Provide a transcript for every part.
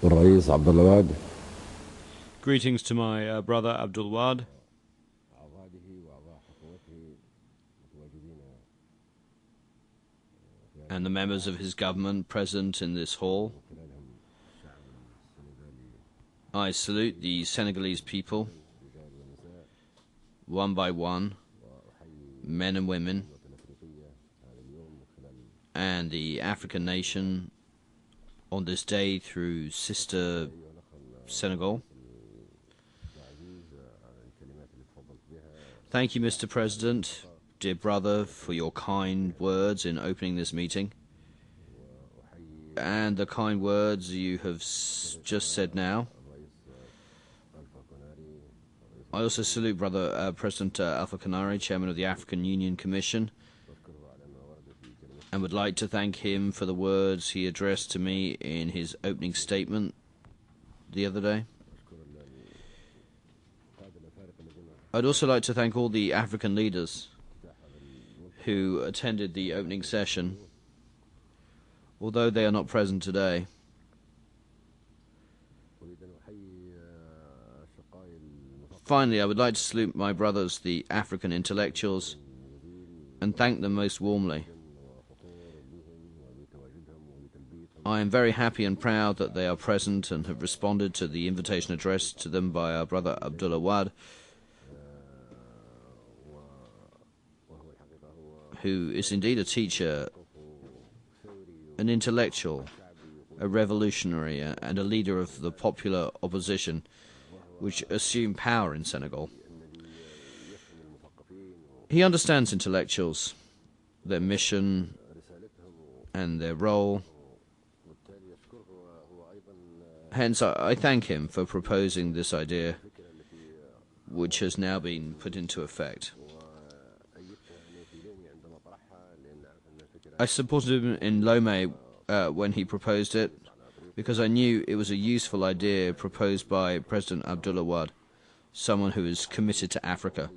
الرئيس عبد الله واد. Greetings to my brother Abdul Wad and the members of his government present in this hall. I salute the Senegalese people, one by one, men and women, and the African nation on this day through Sister Senegal. Thank you, Mr. President, dear brother, for your kind words in opening this meeting, and the kind words you have just said now. I also salute Brother President Alpha Canari, Chairman of the African Union Commission, and would like to thank him for the words he addressed to me in his opening statement the other day. I'd also like to thank all the African leaders who attended the opening session, although they are not present today. Finally, I would like to salute my brothers, the African intellectuals, and thank them most warmly. I am very happy and proud that they are present and have responded to the invitation addressed to them by our brother Abdullah Wad, who is indeed a teacher, an intellectual, a revolutionary, and a leader of the popular opposition which assumed power in Senegal. He understands intellectuals, their mission, and their role. Hence, I thank him for proposing this idea, which has now been put into effect. I supported him in Lomé when he proposed it, because I knew it was a useful idea proposed by President Abdullah Wad, someone who is committed to Africa,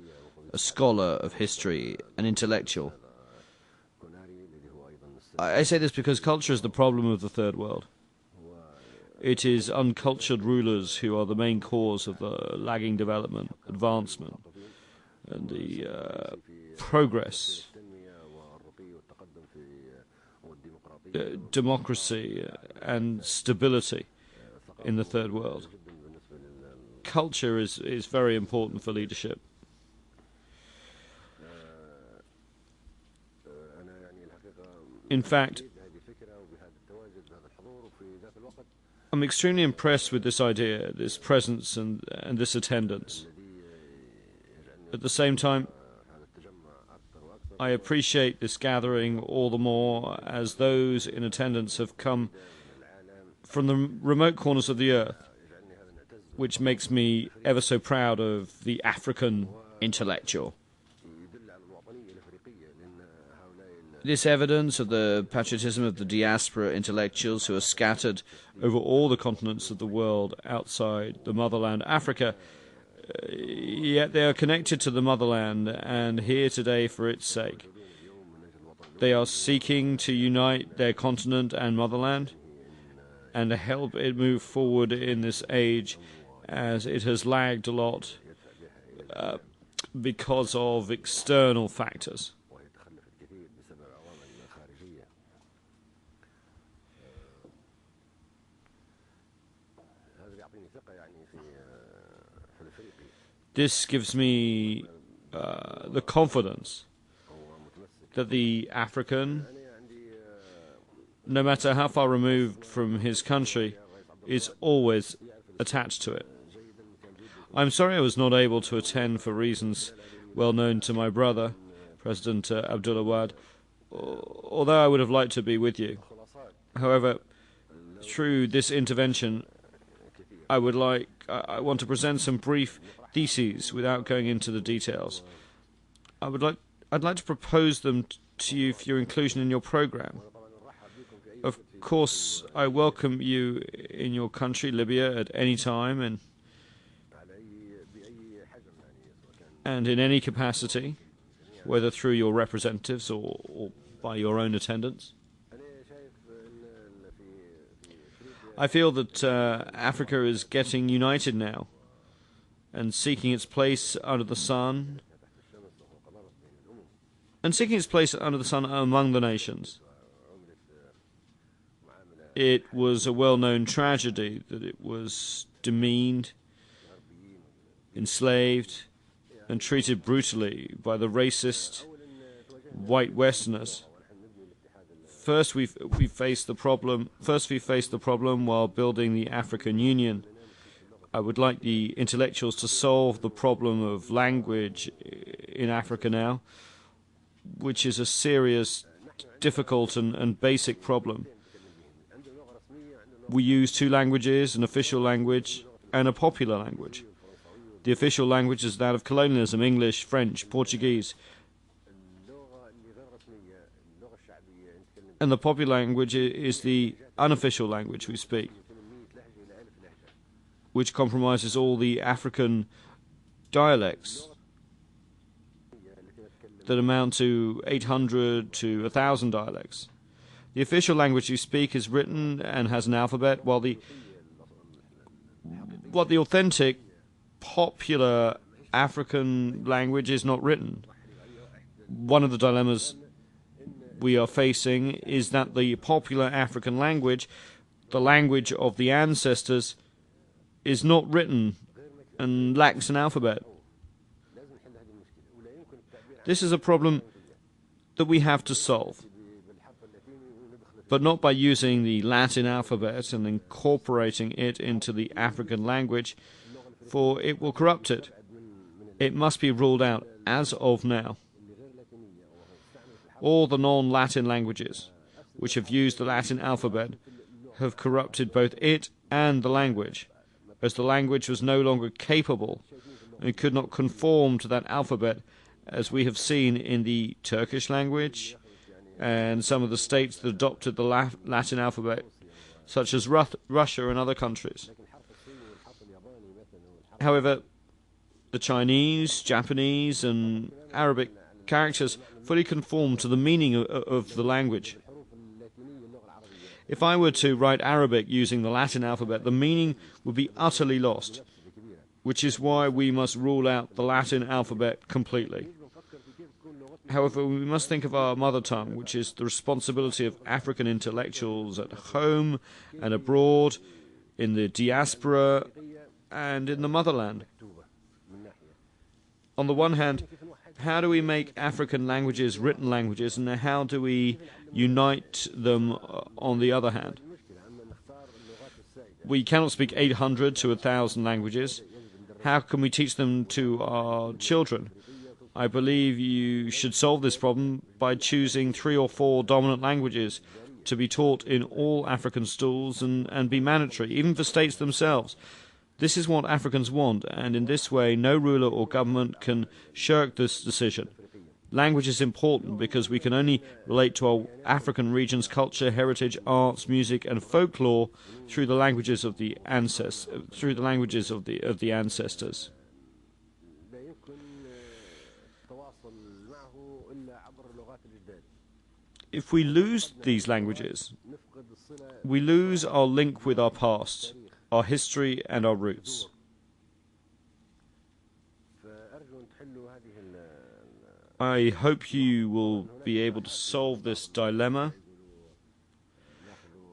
a scholar of history, an intellectual. I say this because culture is the problem of the Third World. It is uncultured rulers who are the main cause of the lagging development, advancement, and the progress, democracy, and stability in the Third World. Culture is very important for leadership. In fact, I'm extremely impressed with this idea, this presence and this attendance. At the same time, I appreciate this gathering all the more as those in attendance have come from the remote corners of the earth, which makes me ever so proud of the African intellectual. This evidence of the patriotism of the diaspora intellectuals who are scattered over all the continents of the world outside the motherland Africa, yet they are connected to the motherland and here today for its sake. They are seeking to unite their continent and motherland and to help it move forward in this age, as it has lagged a lot because of external factors. This gives me the confidence that the African, no matter how far removed from his country, is always attached to it. I'm sorry I was not able to attend for reasons well known to my brother, President Abdullah Wad, although I would have liked to be with you. However, through this intervention, I want to present some brief theses without going into the details. I'd like to propose them to you for your inclusion in your program. Of course, I welcome you in your country, Libya, at any time and in any capacity, whether through your representatives or by your own attendance. I feel that Africa is getting united now and seeking its place under the sun, among the nations. It was a well-known tragedy that it was demeaned, enslaved, and treated brutally by the racist white Westerners. First, we faced the problem while building the African Union. I would like the intellectuals to solve the problem of language in Africa now, which is a serious, difficult, and basic problem. We use two languages, an official language and a popular language. The official language is that of colonialism: English, French, Portuguese. And the popular language is the unofficial language we speak, which compromises all the African dialects that amount to 800 to 1,000 dialects. The official language you speak is written and has an alphabet, while the authentic, popular African language is not written. One of the dilemmas we are facing is that the popular African language, the language of the ancestors, is not written and lacks an alphabet. This is a problem that we have to solve, but not by using the Latin alphabet and incorporating it into the African language, for it will corrupt it. It must be ruled out as of now. All the non-Latin languages which have used the Latin alphabet have corrupted both it and the language, as the language was no longer capable and could not conform to that alphabet, as we have seen in the Turkish language and some of the states that adopted the Latin alphabet, such as Russia and other countries. However, the Chinese, Japanese, and Arabic characters fully conform to the meaning of the language. If I were to write Arabic using the Latin alphabet, the meaning would be utterly lost, which is why we must rule out the Latin alphabet completely. However, we must think of our mother tongue, which is the responsibility of African intellectuals at home and abroad, in the diaspora and in the motherland. On the one hand, how do we make African languages written languages, and how do we unite them on the other hand? We cannot speak 800 to 1,000 languages. How can we teach them to our children? I believe you should solve this problem by choosing 3 or 4 dominant languages to be taught in all African schools and be mandatory, even for states themselves. This is what Africans want, and in this way no ruler or government can shirk this decision. Language is important because we can only relate to our African region's culture, heritage, arts, music, and folklore through the languages of the ancestors. If we lose these languages, we lose our link with our past, our history, and our roots. I hope you will be able to solve this dilemma.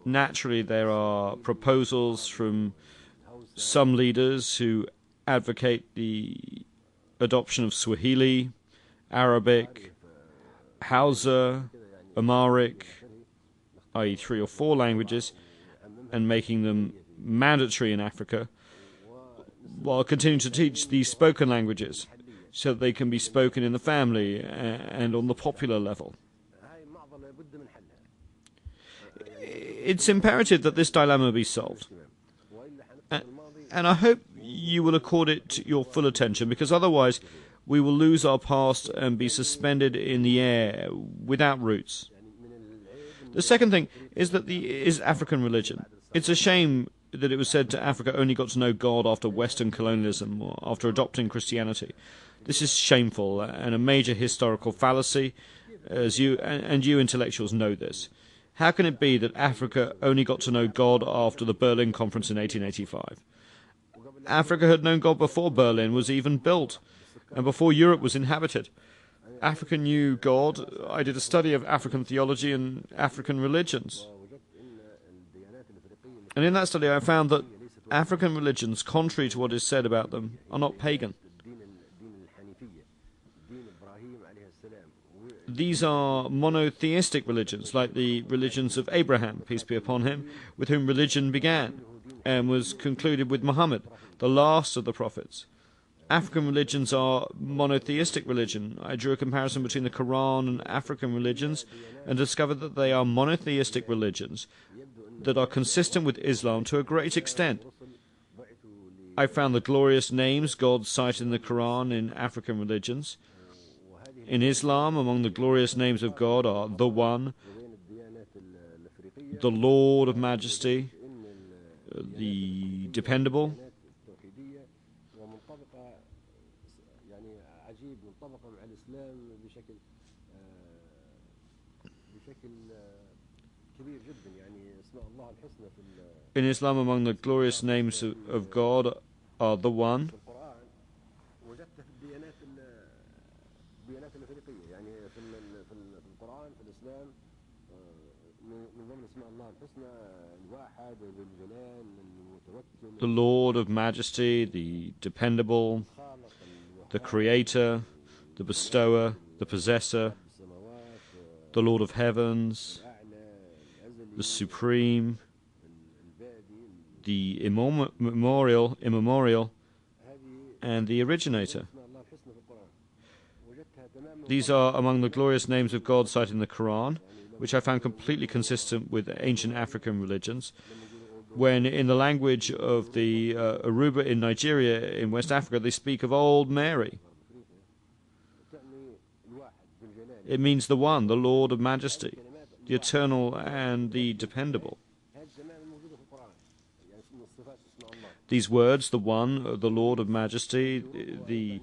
Naturally, there are proposals from some leaders who advocate the adoption of Swahili, Arabic, Hausa, Amharic, i.e. 3 or 4 languages, and making them mandatory in Africa, while continuing to teach the spoken languages so that they can be spoken in the family and on the popular level. It's imperative that this dilemma be solved. And I hope you will accord it your full attention, because otherwise we will lose our past and be suspended in the air without roots. The second thing is African religion. It's a shame that it was said that Africa only got to know God after Western colonialism or after adopting Christianity. This is shameful and a major historical fallacy, as you intellectuals know this. How can it be that Africa only got to know God after the Berlin Conference in 1885? Africa had known God before Berlin was even built, and before Europe was inhabited. Africa knew God. I did a study of African theology and African religions. And in that study I found that African religions, contrary to what is said about them, are not pagan. These are monotheistic religions, like the religions of Abraham, peace be upon him, with whom religion began and was concluded with Muhammad, the last of the prophets. African religions are monotheistic religion. I drew a comparison between the Quran and African religions and discovered that they are monotheistic religions that are consistent with Islam to a great extent. I found the glorious names God cited in the Quran in African religions. In Islam, among the glorious names of God are the One, the Lord of Majesty, the Dependable, in Islam, among the glorious names of God are the One. The Lord of Majesty, the Dependable, the Creator, the Bestower, the Possessor, the Lord of Heavens, the Supreme, the immemorial, and the Originator. These are among the glorious names of God cited in the Quran, which I found completely consistent with ancient African religions, when in the language of the Yoruba in Nigeria, in West Africa, they speak of Old Mary. It means the One, the Lord of Majesty, the Eternal and the Dependable. These words, the One, the Lord of Majesty, the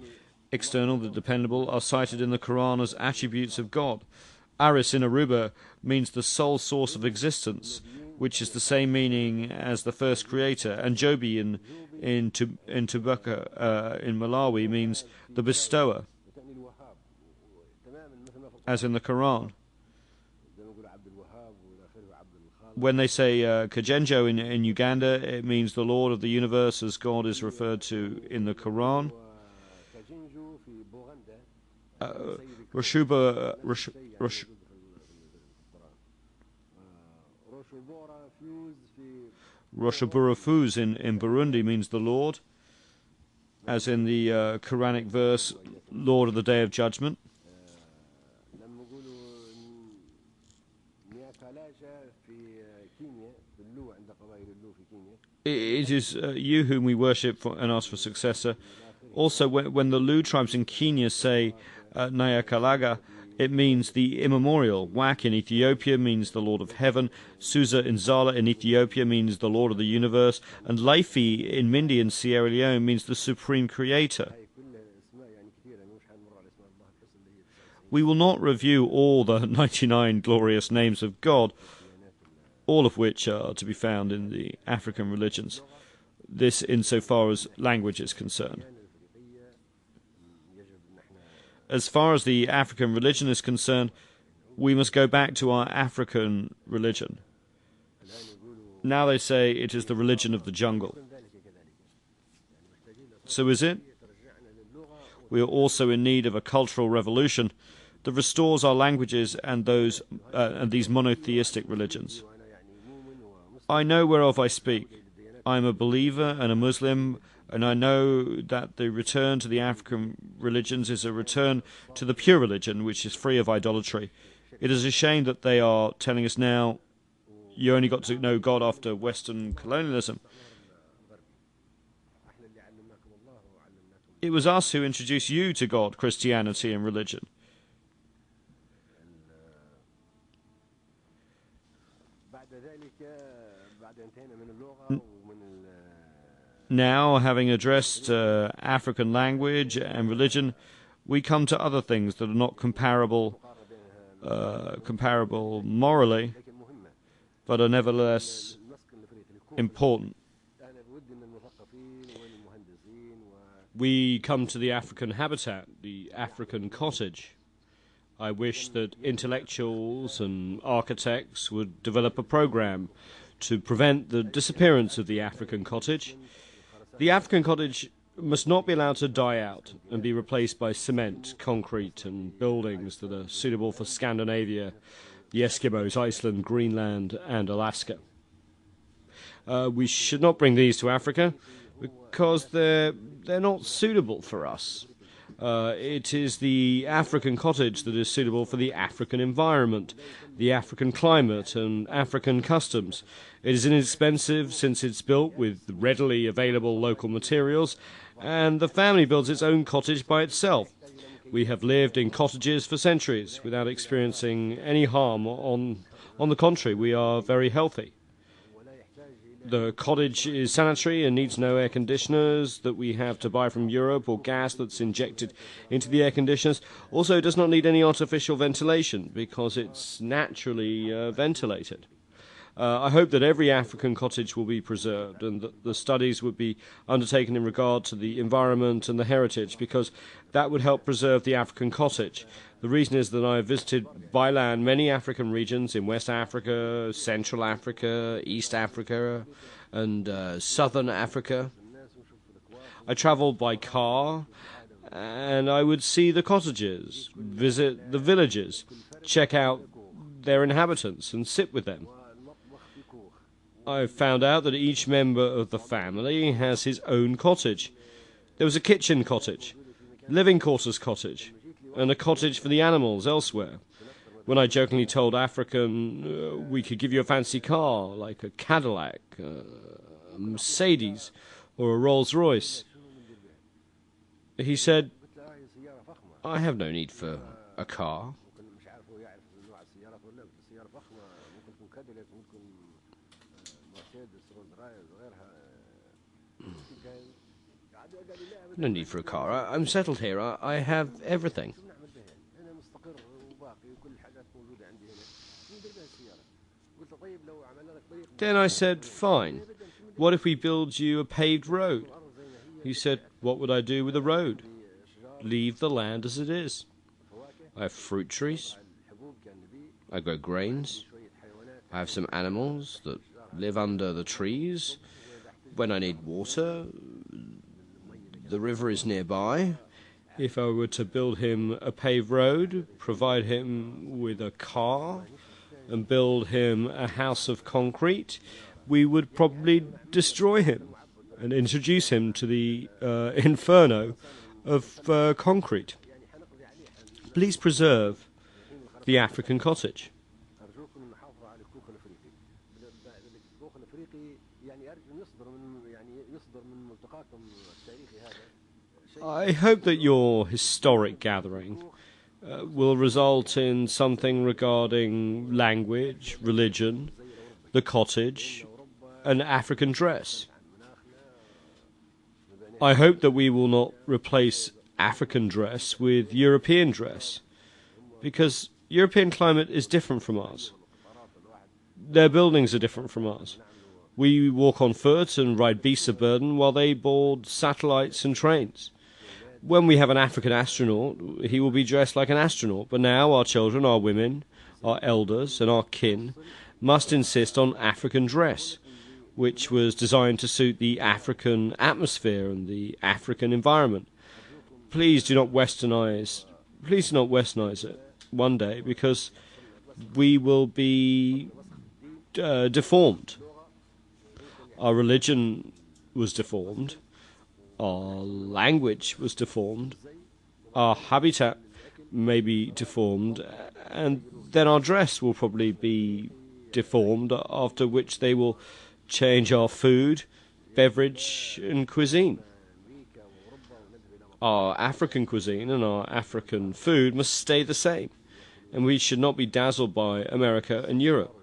External, the Dependable, are cited in the Quran as attributes of God. Aris in Yoruba means the sole source of existence, which is the same meaning as the first creator, and Jobi in Tubuka in Malawi means the bestower, as in the Quran. When they say Kajenjo in Uganda, it means the Lord of the universe, as God is referred to in the Quran. Roshobura Fuz in Burundi means the Lord, as in the Quranic verse, Lord of the Day of Judgment. It is you whom we worship and ask for successor. Also, when the Lu tribes in Kenya say Nyakalaga, it means the immemorial. Wak in Ethiopia means the Lord of Heaven. Susa in Zala in Ethiopia means the Lord of the Universe. And Laifi in Mindi in Sierra Leone means the Supreme Creator. We will not review all the 99 glorious names of God, all of which are to be found in the African religions. This insofar as language is concerned. As far as the African religion is concerned, we must go back to our African religion. Now they say it is the religion of the jungle. So is it? We are also in need of a cultural revolution that restores our languages and these monotheistic religions. I know whereof I speak. I am a believer and a Muslim, and I know that the return to the African religions is a return to the pure religion, which is free of idolatry. It is a shame that they are telling us now, you only got to know God after Western colonialism. It was us who introduced you to God, Christianity, and religion. Now, having addressed African language and religion, we come to other things that are not comparable morally, but are nevertheless important. We come to the African habitat, the African cottage. I wish that intellectuals and architects would develop a program to prevent the disappearance of the African cottage. The African cottage must not be allowed to die out and be replaced by cement, concrete, and buildings that are suitable for Scandinavia, the Eskimos, Iceland, Greenland, and Alaska. We should not bring these to Africa because they're not suitable for us. It is the African cottage that is suitable for the African environment, the African climate, and African customs. It is inexpensive since it's built with readily available local materials, and the family builds its own cottage by itself. We have lived in cottages for centuries without experiencing any harm. On the contrary, we are very healthy. The cottage is sanitary and needs no air conditioners that we have to buy from Europe or gas that's injected into the air conditioners. Also, it does not need any artificial ventilation because it's naturally ventilated. I hope that every African cottage will be preserved and that the studies would be undertaken in regard to the environment and the heritage, because that would help preserve the African cottage. The reason is that I have visited by land many African regions in West Africa, Central Africa, East Africa, and Southern Africa. I travelled by car, and I would see the cottages, visit the villages, check out their inhabitants, and sit with them. I found out that each member of the family has his own cottage. There was a kitchen cottage, living quarters cottage, and a cottage for the animals elsewhere. When I jokingly told African we could give you a fancy car, like a Cadillac, a Mercedes, or a Rolls-Royce, he said, "I have no need for a car." No need for a car. I'm settled here. I have everything. Then I said, "Fine. What if we build you a paved road?" He said, "What would I do with a road?" "Leave the land as it is. I have fruit trees. I grow grains. I have some animals that live under the trees. When I need water, the river is nearby. If I were to build him a paved road, provide him with a car, and build him a house of concrete, we would probably destroy him and introduce him to the inferno of concrete. Please preserve the African cottage. I hope that your historic gathering will result in something regarding language, religion, the cottage, and African dress. I hope that we will not replace African dress with European dress, because European climate is different from ours. Their buildings are different from ours. We walk on foot and ride beasts of burden while they board satellites and trains. When we have an African astronaut, he will be dressed like an astronaut. But now our children, our women, our elders, and our kin must insist on African dress, which was designed to suit the African atmosphere and the African environment. Please do not westernize it one day, because we will be deformed. Our religion was deformed. Our language was deformed, our habitat may be deformed, and then our dress will probably be deformed, after which they will change our food, beverage, and cuisine. Our African cuisine and our African food must stay the same, and we should not be dazzled by America and Europe.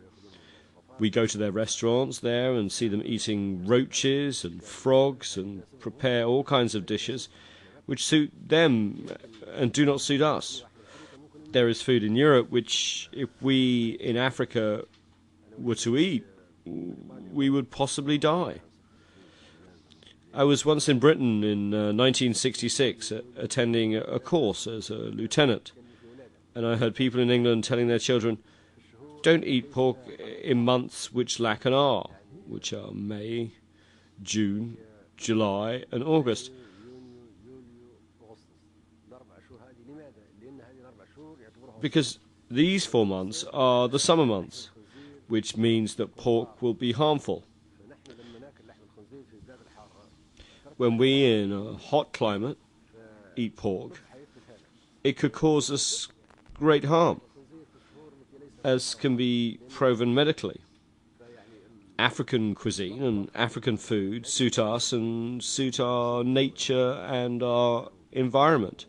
We go to their restaurants there and see them eating roaches and frogs and prepare all kinds of dishes which suit them and do not suit us. There is food in Europe which, if we in Africa were to eat, we would possibly die. I was once in Britain in 1966 attending a course as a lieutenant, and I heard people in England telling their children, don't eat pork in months which lack an R, which are May, June, July and August. Because these 4 months are the summer months, which means that pork will be harmful. When we, in a hot climate, eat pork, it could cause us great harm, as can be proven medically. African cuisine and African food suit us and suit our nature and our environment.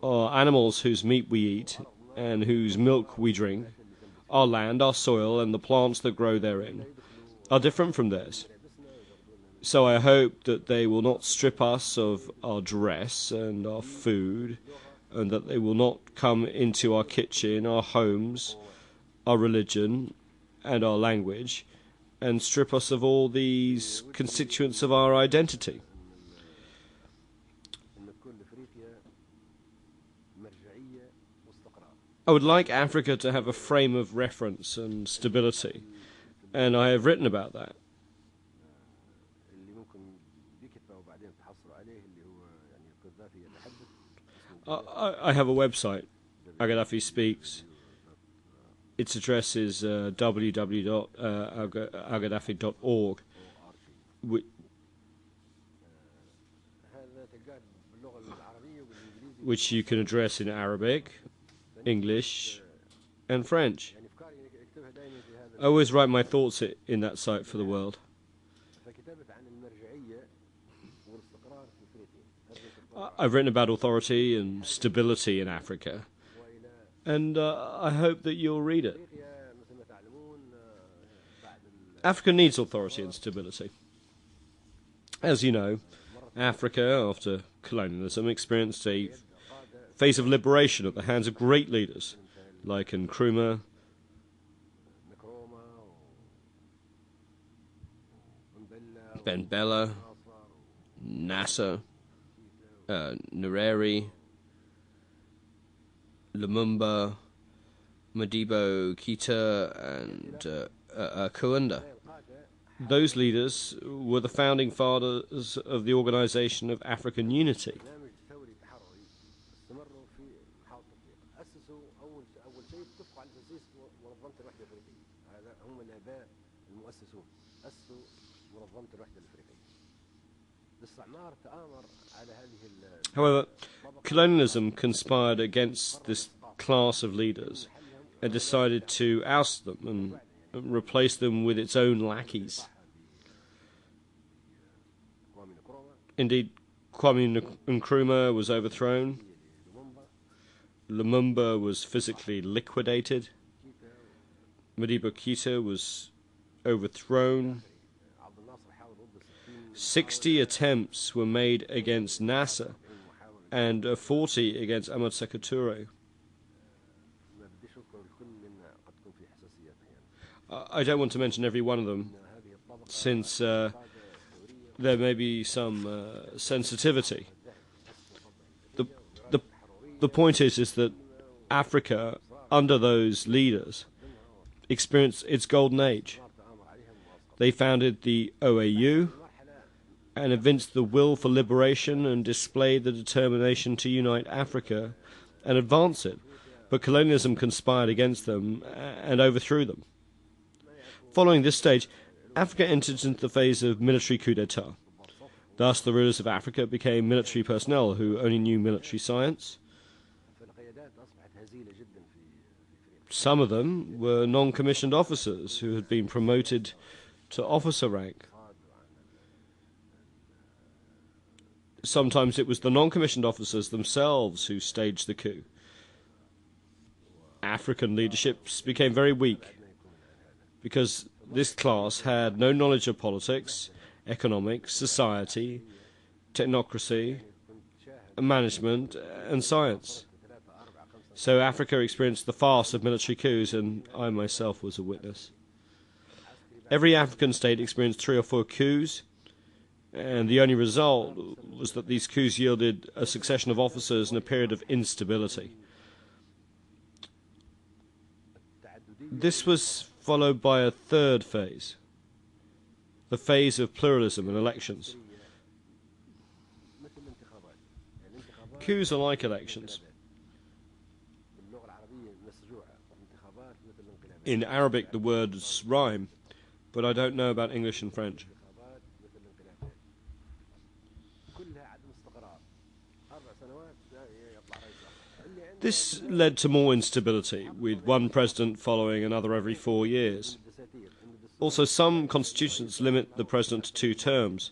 Our animals whose meat we eat and whose milk we drink, our land, our soil and the plants that grow therein are different from theirs. So I hope that they will not strip us of our dress and our food, and that they will not come into our kitchen, our homes, our religion and our language, and strip us of all these constituents of our identity. I would like Africa to have a frame of reference and stability, and I have written about that. I have a website, Al-Gaddafi Speaks. Its address is www.algaddafi.org, which you can address in Arabic, English and French. I always write my thoughts in that site for the world. I've written about authority and stability in Africa, and I hope that you'll read it. Africa needs authority and stability. As you know, Africa, after colonialism, experienced a phase of liberation at the hands of great leaders like Nkrumah, Ben Bella, Nasser, Nyerere, Lumumba, Modibo Keita and Kaunda. Those leaders were the founding fathers of the Organization of African Unity. However, colonialism conspired against this class of leaders and decided to oust them and replace them with its own lackeys. Indeed, Kwame Nkrumah was overthrown, Lumumba was physically liquidated, Modibo Keita was overthrown. 60 attempts were made against Nasser and 40 against Ahmed Sékou Touré. I don't want to mention every one of them, since there may be some sensitivity. The point is that Africa, under those leaders, experienced its golden age. They founded the OAU and evinced the will for liberation and displayed the determination to unite Africa and advance it, but colonialism conspired against them and overthrew them. Following this stage, Africa entered into the phase of military coup d'etat. Thus, the rulers of Africa became military personnel who only knew military science. Some of them were non-commissioned officers who had been promoted to officer rank. Sometimes it was the non-commissioned officers themselves who staged the coup. African leaderships became very weak because this class had no knowledge of politics, economics, society, technocracy, management and science. So Africa experienced the farce of military coups, and I myself was a witness. Every African state experienced 3 or 4 coups, and the only result was that these coups yielded a succession of officers and a period of instability. This was followed by a third phase, the phase of pluralism and elections. Coups are like elections. In Arabic the words rhyme, but I don't know about English and French. This led to more instability, with one president following another every 4 years. Also, some constitutions limit the president to 2 terms.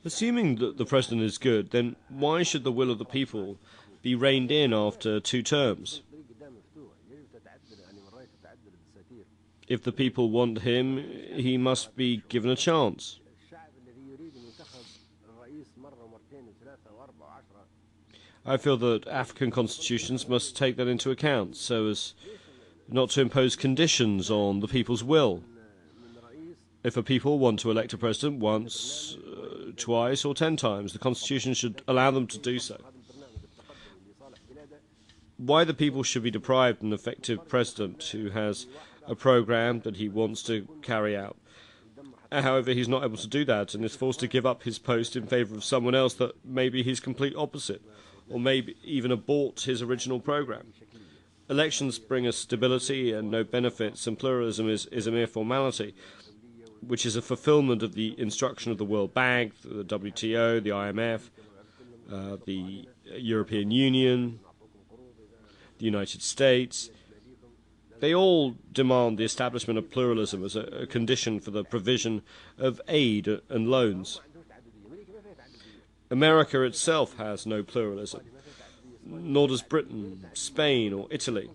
Assuming that the president is good, then why should the will of the people be reined in after 2 terms? If the people want him, he must be given a chance. I feel that African constitutions must take that into account, so as not to impose conditions on the people's will. If a people want to elect a president once, twice, or 10 times, the constitution should allow them to do so. Why the people should be deprived of an effective president who has a program that he wants to carry out? However, he's not able to do that and is forced to give up his post in favour of someone else that may be his complete opposite, or maybe even abort his original program. Elections bring us stability and no benefits, and pluralism is a mere formality, which is a fulfillment of the instruction of the World Bank, the WTO, the IMF, the European Union, the United States. They all demand the establishment of pluralism as a condition for the provision of aid and loans. America itself has no pluralism, nor does Britain, Spain, or Italy.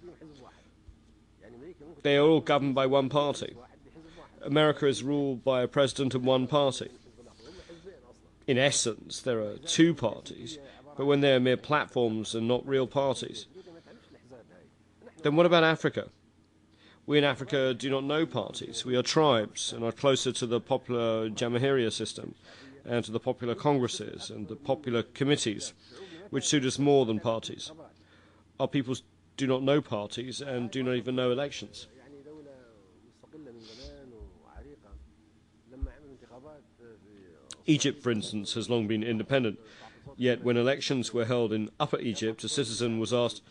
They are all governed by one party. America is ruled by a president and one party. In essence, there are 2 parties, but when they are mere platforms and not real parties. Then what about Africa? We in Africa do not know parties. We are tribes and are closer to the popular Jamahiriya system and to the popular congresses and the popular committees, which suit us more than parties. Our peoples do not know parties and do not even know elections. Egypt, for instance, has long been independent, yet when elections were held in Upper Egypt, a citizen was asked,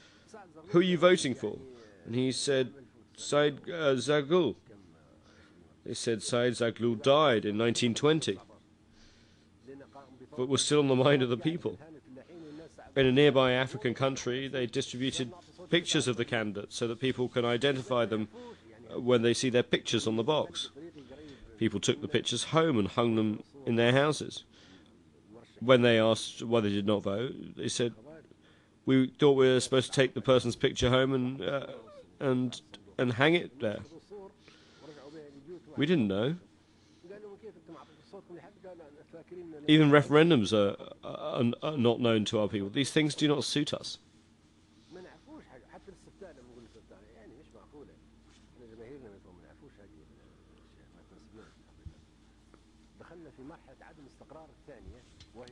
"Who are you voting for?" And he said, "Said Zaghloul." They said Said Zaghloul died in 1920, but was still on the mind of the people. In a nearby African country, they distributed pictures of the candidates so that people can identify them when they see their pictures on the box. People took the pictures home and hung them in their houses. When they asked why they did not vote, they said, "We thought we were supposed to take the person's picture home and hang it there. We didn't know." Even referendums are not known to our people. These things do not suit us.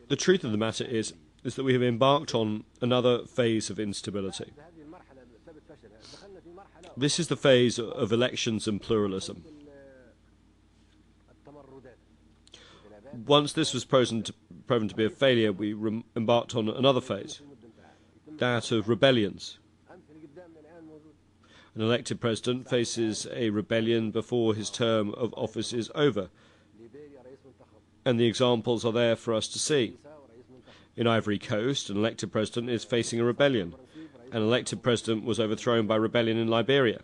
The truth of the matter is that we have embarked on another phase of instability. This is the phase of elections and pluralism. Once this was proven to be a failure, we embarked on another phase, that of rebellions. An elected president faces a rebellion before his term of office is over, and the examples are there for us to see. In Ivory Coast, an elected president is facing a rebellion. An elected president was overthrown by rebellion in Liberia.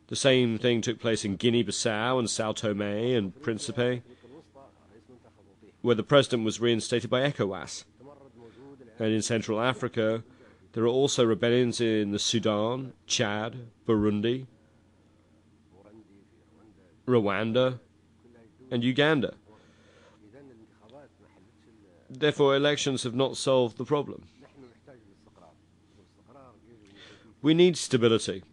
The same thing took place in Guinea-Bissau and São Tomé and Príncipe, where the president was reinstated by ECOWAS. And in Central Africa, there are also rebellions in the Sudan, Chad, Burundi, Rwanda, and Uganda. Therefore, elections have not solved the problem. We need stability,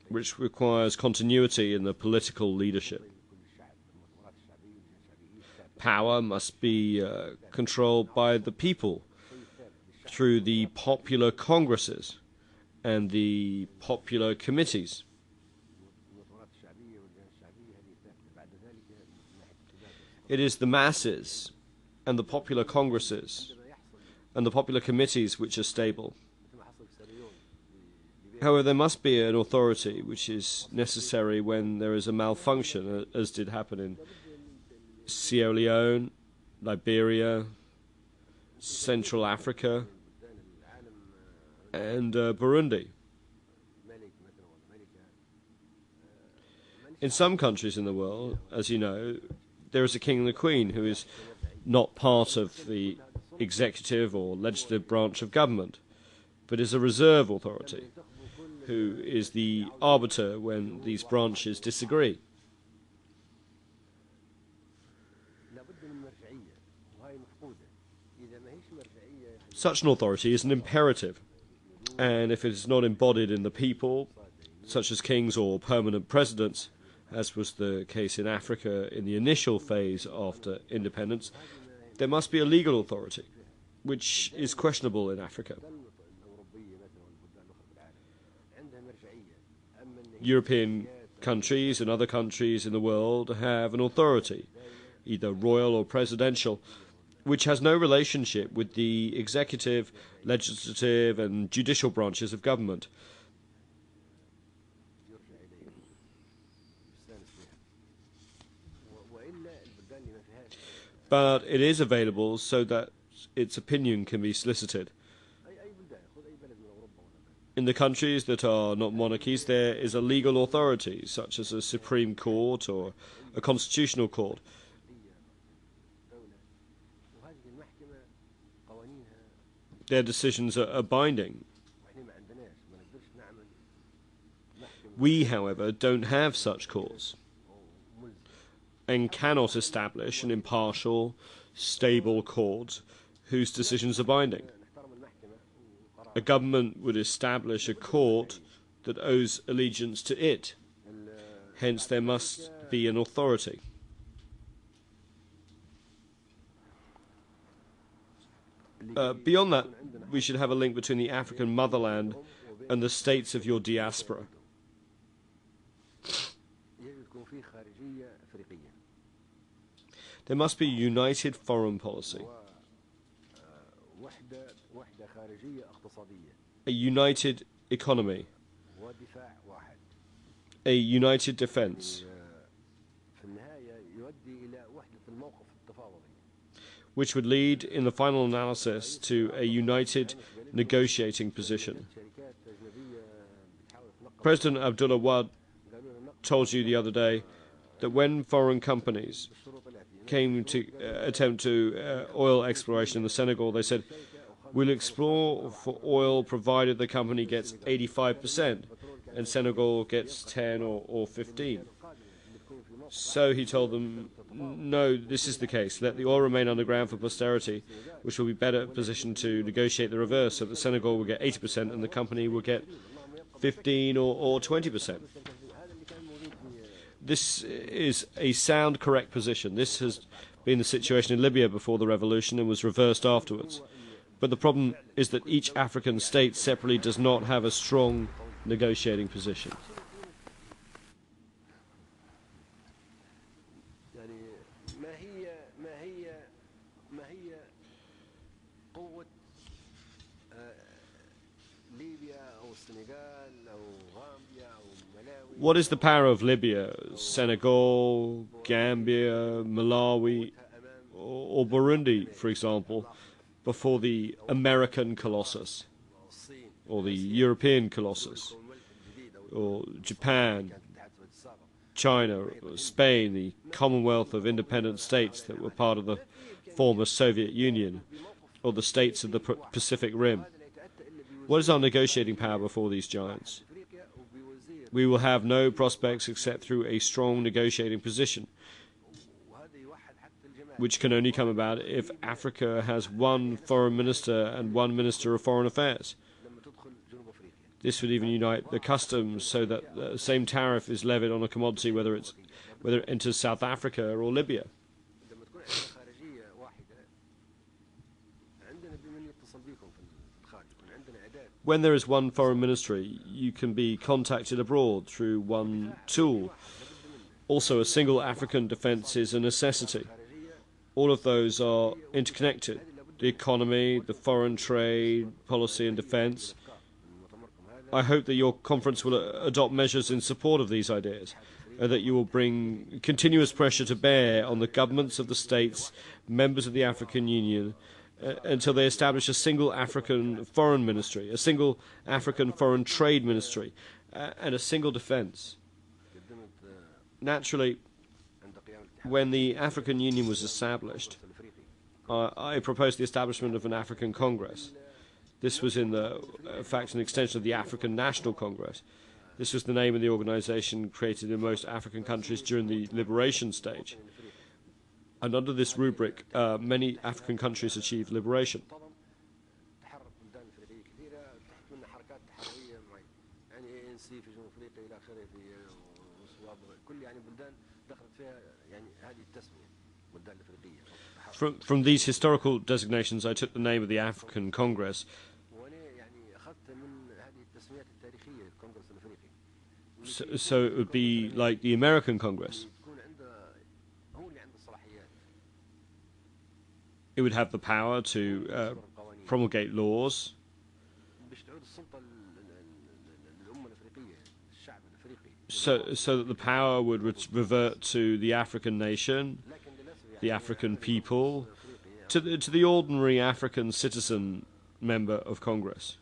which requires continuity in the political leadership. Power must be controlled by the people through the popular congresses and the popular committees. It is the masses and the popular congresses and the popular committees which are stable. However, there must be an authority which is necessary when there is a malfunction, as did happen in Sierra Leone, Liberia, Central Africa, and Burundi. In some countries in the world, as you know, there is a king and a queen who is not part of the executive or legislative branch of government, but is a reserve authority who is the arbiter when these branches disagree. Such an authority is an imperative, and if it is not embodied in the people, such as kings or permanent presidents, as was the case in Africa in the initial phase after independence, there must be a legal authority, which is questionable in Africa. European countries and other countries in the world have an authority, either royal or presidential, which has no relationship with the executive, legislative, and judicial branches of government. But it is available so that its opinion can be solicited. In the countries that are not monarchies, there is a legal authority, such as a Supreme Court or a constitutional court. Their decisions are binding. We, however, don't have such courts and cannot establish an impartial, stable court whose decisions are binding. A government would establish a court that owes allegiance to it. Hence, there must be an authority. Beyond that, we should have a link between the African motherland and the states of your diaspora. There must be a united foreign policy, a united economy, a united defense, which would lead in the final analysis to a united negotiating position. President Abdullah Wade told you the other day that when foreign companies came to attempt to oil exploration in the Senegal, they said, "We'll explore for oil provided the company gets 85% and Senegal gets 10 or 15. So he told them, no, this is the case. Let the oil remain underground for posterity, which will be better positioned to negotiate the reverse, so that Senegal will get 80% and the company will get 15 or 20%. This is a sound, correct position. This has been the situation in Libya before the revolution and was reversed afterwards. But the problem is that each African state separately does not have a strong negotiating position. What is the power of Libya, Senegal, Gambia, Malawi, or Burundi, for example, before the American Colossus, or the European Colossus, or Japan, China, or Spain, the Commonwealth of Independent States that were part of the former Soviet Union, or the states of the Pacific Rim? What is our negotiating power before these giants? We will have no prospects except through a strong negotiating position. which can only come about if Africa has one foreign minister and one minister of foreign affairs. This would even unite the customs so that the same tariff is levied on a commodity whether it enters South Africa or Libya. When there is one foreign ministry, you can be contacted abroad through one tool. Also, a single African defence is a necessity. All of those are interconnected. The economy, the foreign trade, policy and defence. I hope that your conference will adopt measures in support of these ideas, and that you will bring continuous pressure to bear on the governments of the states, members of the African Union, until they establish a single African foreign ministry, a single African foreign trade ministry, and a single defence. Naturally, when the African Union was established, I proposed the establishment of an African Congress. This was in fact an extension of the African National Congress. This was the name of the organization created in most African countries during the liberation stage. And under this rubric, many African countries achieved liberation. From these historical designations, I took the name of the African Congress. So it would be like the American Congress. It would have the power to promulgate laws. So that the power would revert to the African nation, the African people, to the ordinary African citizen member of Congress.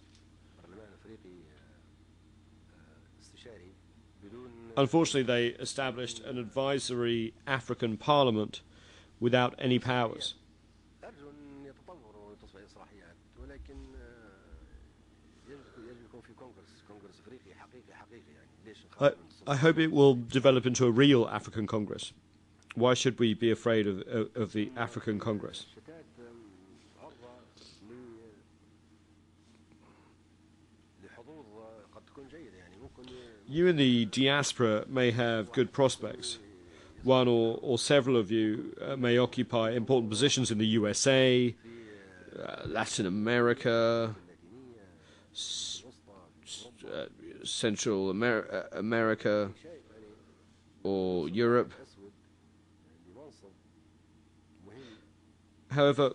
Unfortunately, they established an advisory African parliament without any powers. I hope it will develop into a real African Congress. Why should we be afraid of the African Congress? You in the diaspora may have good prospects. One or several of you may occupy important positions in the USA, Latin America, Central America, or Europe. However,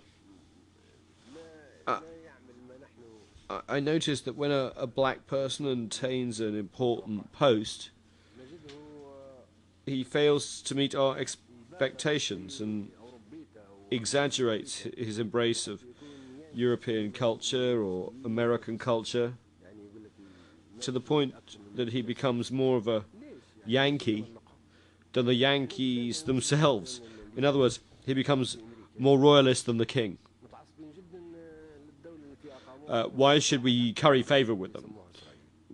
I noticed that when a black person attains an important post, he fails to meet our expectations and exaggerates his embrace of European culture or American culture to the point that he becomes more of a Yankee than the Yankees themselves. In other words, he becomes more royalist than the king. Why should we curry favor with them?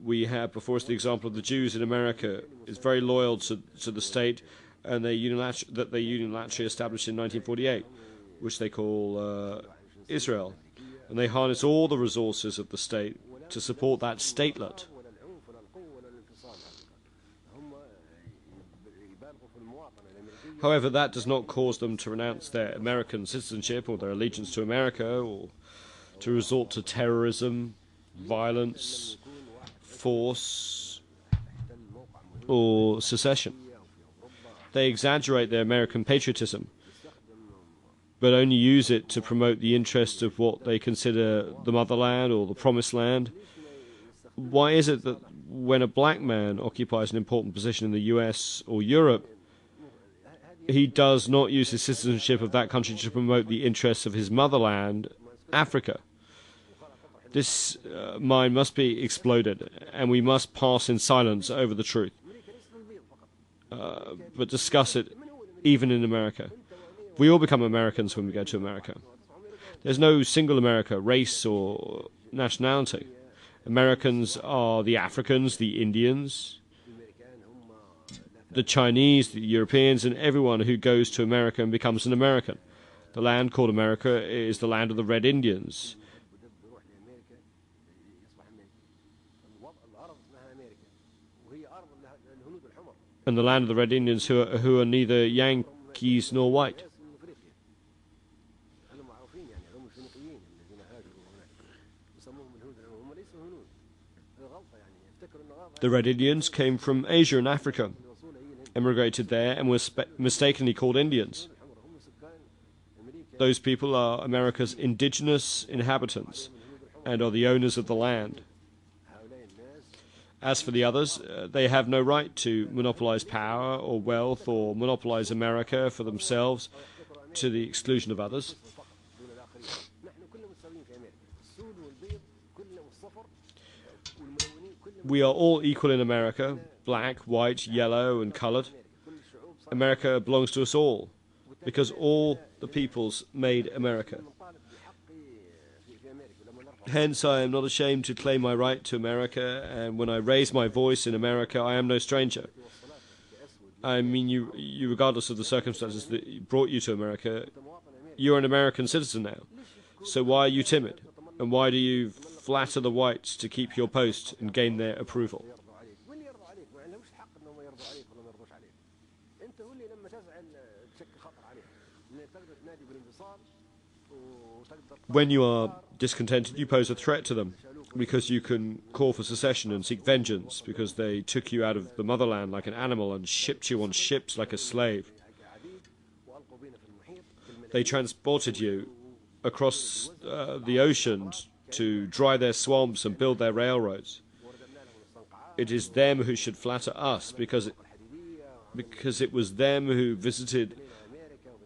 We have before us the example of the Jews in America. Is very loyal to the state, and they unilaterally established in 1948, which they call Israel, and they harness all the resources of the state to support that statelet. However, that does not cause them to renounce their American citizenship or their allegiance to America, or to resort to terrorism, violence, force, or secession. They exaggerate their American patriotism, but only use it to promote the interests of what they consider the motherland or the promised land. Why is it that when a black man occupies an important position in the US or Europe, he does not use his citizenship of that country to promote the interests of his motherland, Africa? This mine must be exploded, and we must pass in silence over the truth, but discuss it even in America. We all become Americans when we go to America. There's no single America, race or nationality. Americans are the Africans, the Indians, the Chinese, the Europeans, and everyone who goes to America and becomes an American. The land called America is the land of the Red Indians. And the land of the Red Indians who are neither Yankees nor white. The Red Indians came from Asia and Africa, emigrated there, and were mistakenly called Indians. Those people are America's indigenous inhabitants and are the owners of the land. As for the others, they have no right to monopolize power or wealth or monopolize America for themselves to the exclusion of others. We are all equal in America, black, white, yellow, and colored. America belongs to us all, because all the peoples made America. Hence, I am not ashamed to claim my right to America, and when I raise my voice in America, I am no stranger. I mean, you regardless of the circumstances that brought you to America, you're an American citizen now. So why are you timid? And why do you flatter the whites to keep your post and gain their approval? When you are discontented, you pose a threat to them, because you can call for secession and seek vengeance, because they took you out of the motherland like an animal and shipped you on ships like a slave. They transported you across the ocean to dry their swamps and build their railroads. It is them who should flatter us, because it was them who visited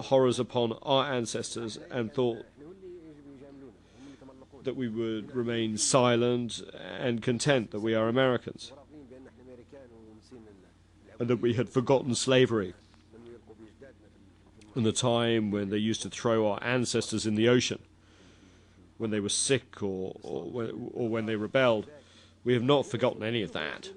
horrors upon our ancestors and thought that we would remain silent and content that we are Americans, and that we had forgotten slavery and the time when they used to throw our ancestors in the ocean when they were sick or when they rebelled. We have not forgotten any of that.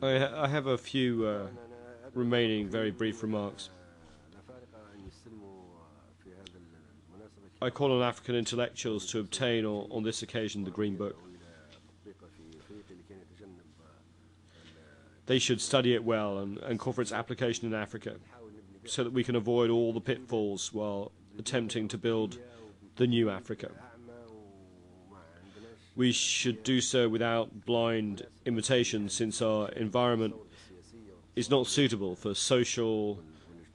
I have a few remaining very brief remarks. I call on African intellectuals to obtain, on this occasion, the Green Book. They should study it well and call for its application in Africa, so that we can avoid all the pitfalls while attempting to build the new Africa. We should do so without blind imitation, since our environment is not suitable for social,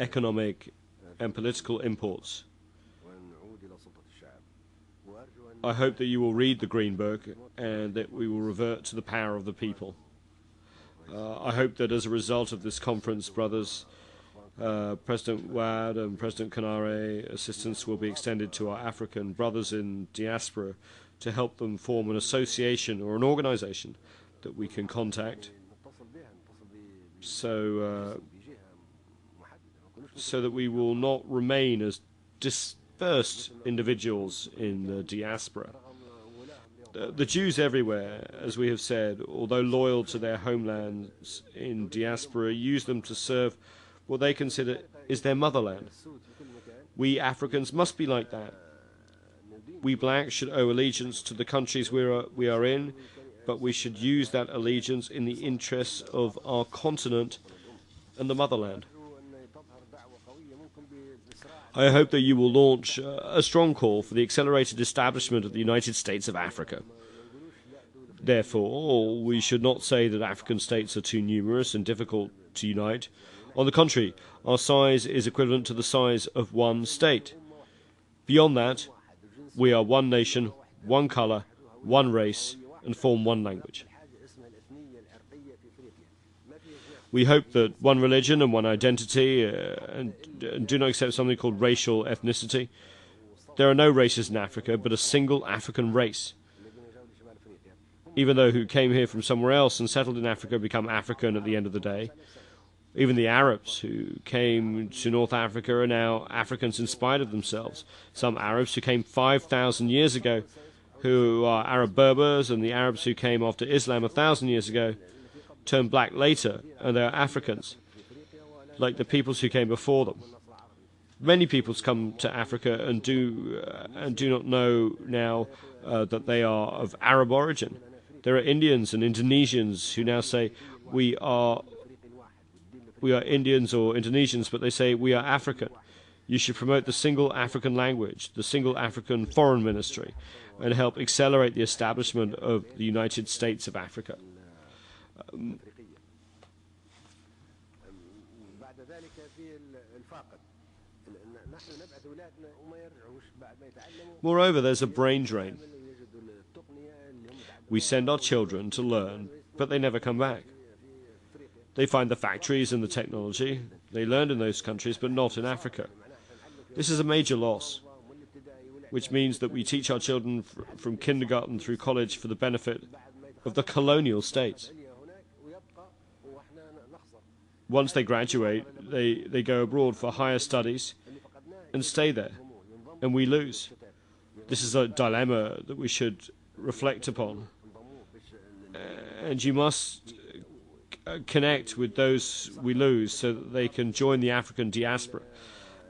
economic, and political imports. I hope that you will read the Green Book and that we will revert to the power of the people. I hope that as a result of this conference, brothers, President Wad and President Kanare, assistance will be extended to our African brothers in diaspora to help them form an association or an organization that we can contact, so that we will not remain as dispersed individuals in the diaspora. The Jews everywhere, as we have said, although loyal to their homelands in diaspora, use them to serve what they consider is their motherland. We Africans must be like that. We blacks should owe allegiance to the countries we are in, but we should use that allegiance in the interests of our continent and the motherland. I hope that you will launch a strong call for the accelerated establishment of the United States of Africa. Therefore, we should not say that African states are too numerous and difficult to unite. On the contrary, our size is equivalent to the size of one state. Beyond that, we are one nation, one color, one race, and form one language. We hope that one religion and one identity, and do not accept something called racial ethnicity. There are no races in Africa, but a single African race. Even though who came here from somewhere else and settled in Africa become African at the end of the day. Even the Arabs who came to North Africa are now Africans in spite of themselves. Some Arabs who came 5,000 years ago, who are Arab Berbers, and the Arabs who came after Islam 1,000 years ago, turned black later, and they are Africans, like the peoples who came before them. Many peoples come to Africa and do not know now that they are of Arab origin. There are Indians and Indonesians who now say we are Indians or Indonesians, but they say we are African. You should promote the single African language, the single African foreign ministry, and help accelerate the establishment of the United States of Africa. Moreover, there's a brain drain. We send our children to learn, but they never come back. They find the factories and the technology they learned in those countries, but not in Africa. This is a major loss, which means that we teach our children from kindergarten through college for the benefit of the colonial states. Once they graduate, they go abroad for higher studies and stay there, and we lose. This is a dilemma that we should reflect upon. And you must connect with those we lose so that they can join the African diaspora.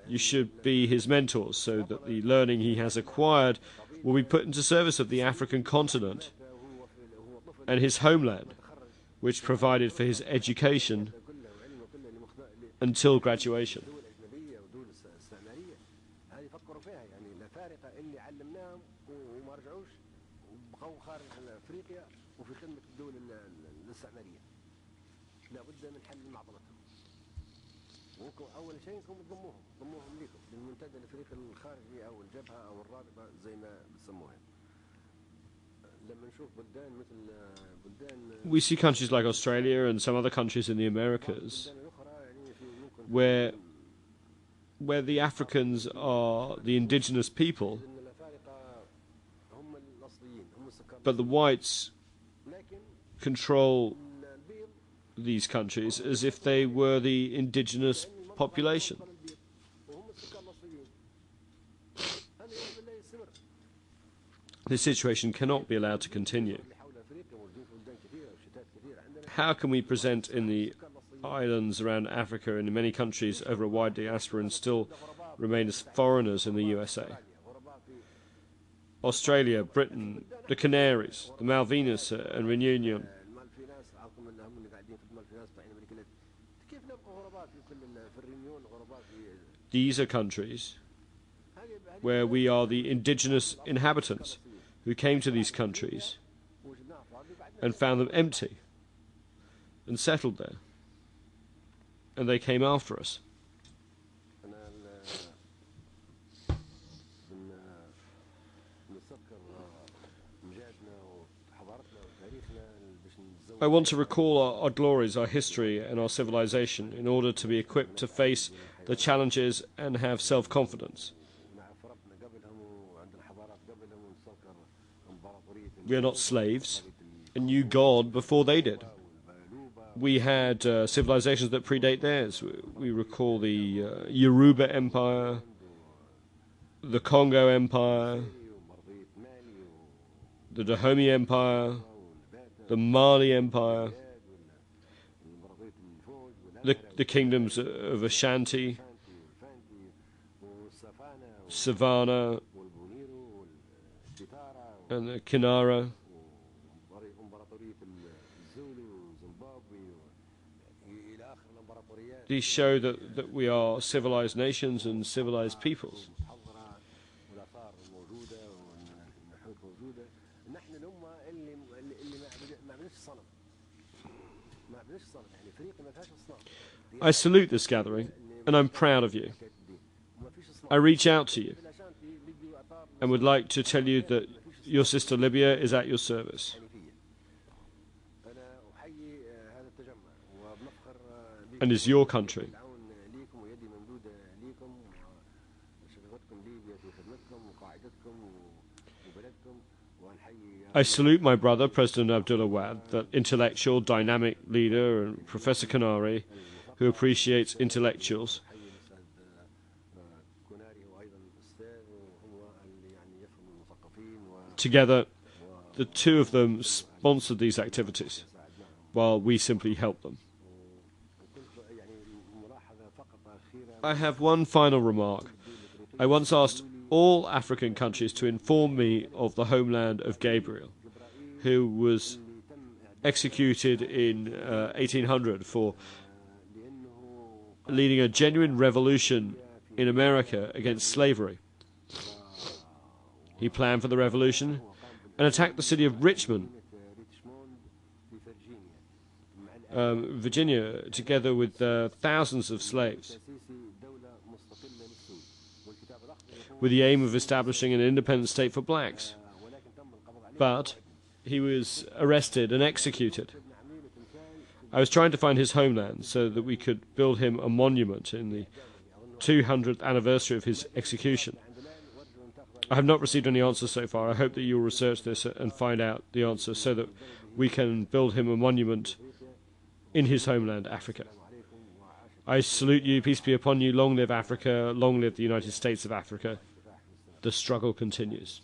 You should be his mentors so that the learning he has acquired will be put into service of the African continent and his homeland, which provided for his education until graduation. We see countries like Australia and some other countries in the Americas where the Africans are the indigenous people, but the whites control these countries as if they were the indigenous population. This situation cannot be allowed to continue. How can we present in the islands around Africa and in many countries over a wide diaspora and still remain as foreigners in the USA? Australia, Britain, the Canaries, the Malvinas and Reunion. These are countries where we are the indigenous inhabitants who came to these countries and found them empty and settled there. And they came after us. I want to recall our glories, our history and our civilization in order to be equipped to face the challenges and have self-confidence. We are not slaves and knew God before they did. We had civilizations that predate theirs. We recall the Yoruba Empire, the Congo Empire, the Dahomey Empire, the Mali Empire, the kingdoms of Ashanti, Savannah, and the Kinara. These show that we are civilized nations and civilized peoples. I salute this gathering, and I'm proud of you. I reach out to you and would like to tell you that your sister Libya is at your service. and is your country. I salute my brother, President Abdullah Wad, that intellectual, dynamic leader, and Professor Kanari, who appreciates intellectuals. Together, the two of them sponsored these activities, while we simply helped them. I have one final remark. I once asked all African countries to inform me of the homeland of Gabriel, who was executed in 1800 for leading a genuine revolution in America against slavery. He planned for the revolution and attacked the city of Richmond, Virginia, together with thousands of slaves, with the aim of establishing an independent state for blacks. But he was arrested and executed. I was trying to find his homeland so that we could build him a monument in the 200th anniversary of his execution. I have not received any answers so far. I hope that you'll research this and find out the answer so that we can build him a monument in his homeland, Africa. I salute you. Peace be upon you. Long live Africa. Long live the United States of Africa. The struggle continues.